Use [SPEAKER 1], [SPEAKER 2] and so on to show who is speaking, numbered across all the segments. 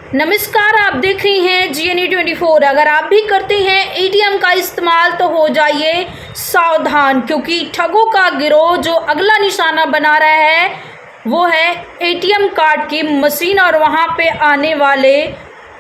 [SPEAKER 1] नमस्कार, आप देख रही हैं GNA24। अगर आप भी करते हैं एटीएम का इस्तेमाल तो हो जाइए सावधान, क्योंकि ठगों का गिरोह जो अगला निशाना बना रहा है वो है एटीएम कार्ड की मशीन और वहां पे आने वाले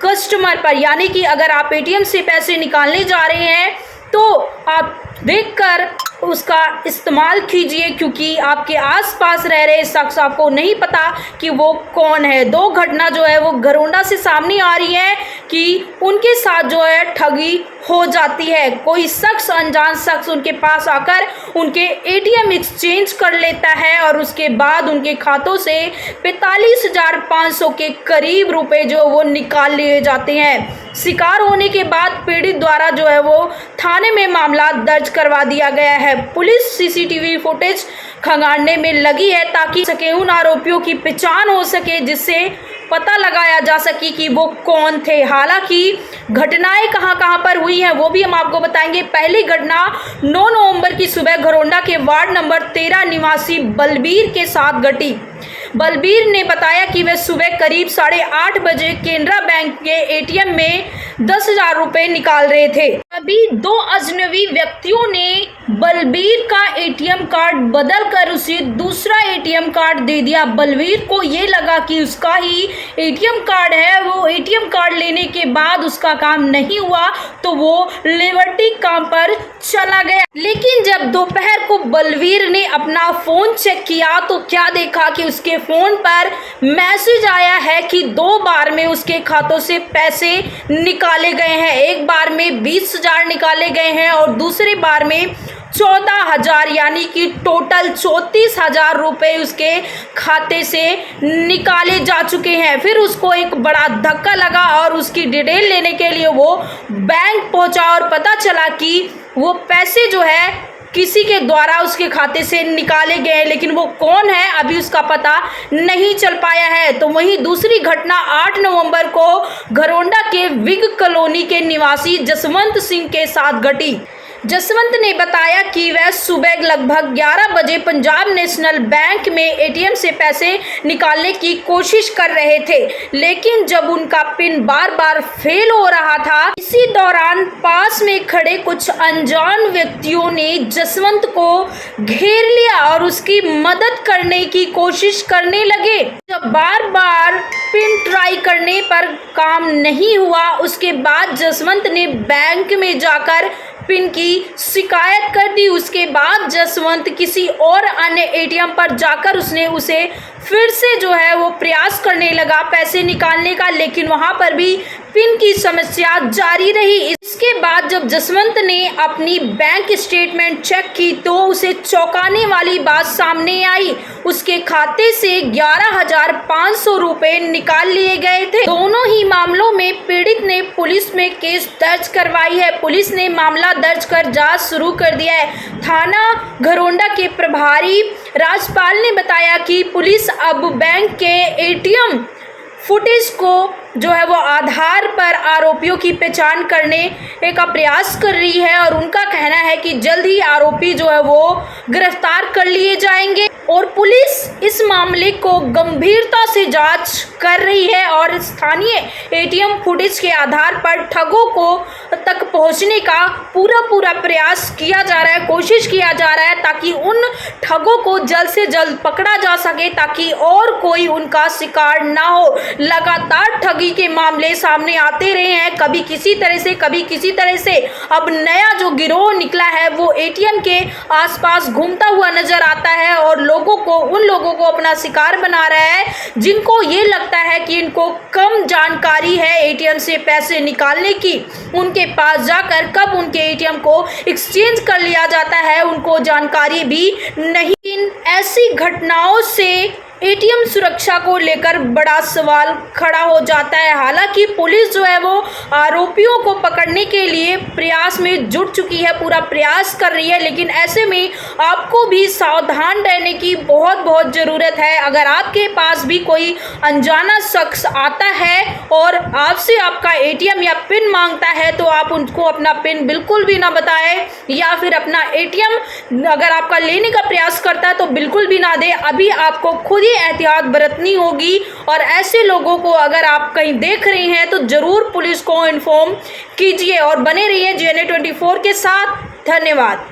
[SPEAKER 1] कस्टमर पर। यानी कि अगर आप एटीएम से पैसे निकालने जा रहे हैं तो आप देखकर उसका इस्तेमाल कीजिए, क्योंकि आपके आसपास रह रहे शख्स आपको नहीं पता कि वो कौन है। दो घटना जो है वो घरोंडा से सामने आ रही है कि उनके साथ जो है ठगी हो जाती है। कोई शख्स, अनजान शख्स उनके पास आकर उनके एटीएम एक्सचेंज कर लेता है और उसके बाद उनके खातों से 45,500 के करीब रुपए जो वो निकाल लिए जाते हैं। शिकार होने के बाद पीड़ित द्वारा जो है वो थाने में मामला दर्ज करवा दिया गया है। पुलिस सीसीटीवी फुटेज खंगालने में लगी है ताकि उन आरोपियों की पहचान हो सके, जिससे पता लगाया जा सके कि वो कौन थे। हालांकि घटनाएं कहां पर हुई हैं वो भी हम आपको बताएंगे। पहली घटना 9 नवंबर की सुबह घरोंडा के वार्ड नंबर 13 निवासी बलबीर के साथ घटी। बलबीर ने बताया कि वे सुबह करीब 8:30 बजे केनरा बैंक के एटीएम में 10,000 रुपए निकाल रहे थे। अभी दो अजनबी व्यक्तियों ने बलबीर का एटीएम कार्ड बदल कर उसे दूसरा एटीएम कार्ड दे दिया। बलबीर को ये लगा कि उसका ही एटीएम कार्ड है। वो एटीएम कार्ड लेने के बाद उसका काम नहीं हुआ तो वो लिबर्टी काम पर चला गया। लेकिन जब दोपहर को बलबीर ने अपना फोन चेक किया तो क्या देखा कि उसके फोन पर मैसेज आया है कि 2 बार में उसके खातों से पैसे निकाले गए हैं। एक बार में 20,000 निकाले गए हैं और दूसरी बार में 14,000, यानी कि टोटल 34,000 रुपए उसके खाते से निकाले जा चुके हैं। फिर उसको एक बड़ा धक्का लगा और उसकी डिटेल लेने के लिए वो बैंक पहुंचा और पता चला कि वो पैसे जो है किसी के द्वारा उसके खाते से निकाले गए, लेकिन वो कौन है अभी उसका पता नहीं चल पाया है। तो वहीं दूसरी घटना 8 नवंबर को घरोंडा के विग कॉलोनी के निवासी जसवंत सिंह के साथ घटी। जसवंत ने बताया कि वह सुबह लगभग 11 बजे पंजाब नेशनल बैंक में एटीएम से पैसे निकालने की कोशिश कर रहे थे, लेकिन जब उनका पिन बार बार फेल हो रहा था, इसी दौरान पास में खड़े कुछ अनजान व्यक्तियों ने जसवंत को घेर लिया और उसकी मदद करने की कोशिश करने लगे। जब बार बार पिन ट्राई करने पर काम नहीं हुआ, उसके बाद जसवंत ने बैंक में जाकर पिन की शिकायत कर दी। उसके बाद जसवंत किसी और अन्य एटीएम पर जाकर उसने उसे फिर से जो है वो प्रयास करने लगा पैसे निकालने का, लेकिन वहां पर भी पिन की समस्या जारी रही। इसके बाद जब जसवंत ने अपनी बैंक स्टेटमेंट चेक की तो उसे चौंकाने वाली बात सामने आई। उसके खाते से 11,500 रुपए निकाल लिए गए थे। दोनों ही मामलों में पीड़ित ने पुलिस में केस दर्ज करवाई है। पुलिस ने मामला दर्ज कर जांच शुरू कर दिया है। थाना घरोंडा के प्रभारी राजपाल ने बताया कि पुलिस अब बैंक के एटीएम फुटेज को जो है वो आधार पर आरोपियों की पहचान करने का प्रयास कर रही है और उनका कहना है कि जल्द ही आरोपी जो है वो गिरफ्तार कर लिए जाएंगे। और पुलिस इस मामले को गंभीरता से जांच कर रही है और स्थानीय एटीएम फुटेज के आधार पर ठगों को तक पहुंचने का पूरा प्रयास किया जा रहा है, कोशिश किया जा रहा है, ताकि उन ठगों को जल्द से जल्द पकड़ा जा सके, ताकि और कोई उनका शिकार ना हो। लगातार ठगी के मामले सामने आते रहे हैं, कभी किसी तरह से कभी किसी तरह से। अब नया जो गिरोह निकला है वो एटीएम के आसपास घूमता हुआ नजर आता है और उन लोगों को अपना शिकार बना रहा है जिनको ये लगता है कि इनको कम जानकारी है एटीएम से पैसे निकालने की। उनके पास जाकर कब उनके एटीएम को एक्सचेंज कर लिया जाता है उनको जानकारी भी नहीं। ऐसी घटनाओं से एटीएम सुरक्षा को लेकर बड़ा सवाल खड़ा हो जाता है। हालांकि पुलिस जो है वो आरोपियों को पकड़ने के लिए प्रयास में जुट चुकी है, पूरा प्रयास कर रही है, लेकिन ऐसे में आपको भी सावधान रहने की बहुत ज़रूरत है। अगर आपके पास भी कोई अनजाना शख्स आता है और आपसे आपका एटीएम या पिन मांगता है तो आप उनको अपना पिन बिल्कुल भी ना बताएं, या फिर अपना एटीएम अगर आपका लेने का प्रयास करता है तो बिल्कुल भी ना दे। अभी आपको खुद पूरी एहतियात बरतनी होगी। और ऐसे लोगों को अगर आप कहीं देख रहे हैं तो ज़रूर पुलिस को इन्फॉर्म कीजिए और बने रहिए GNA 24 के साथ। धन्यवाद।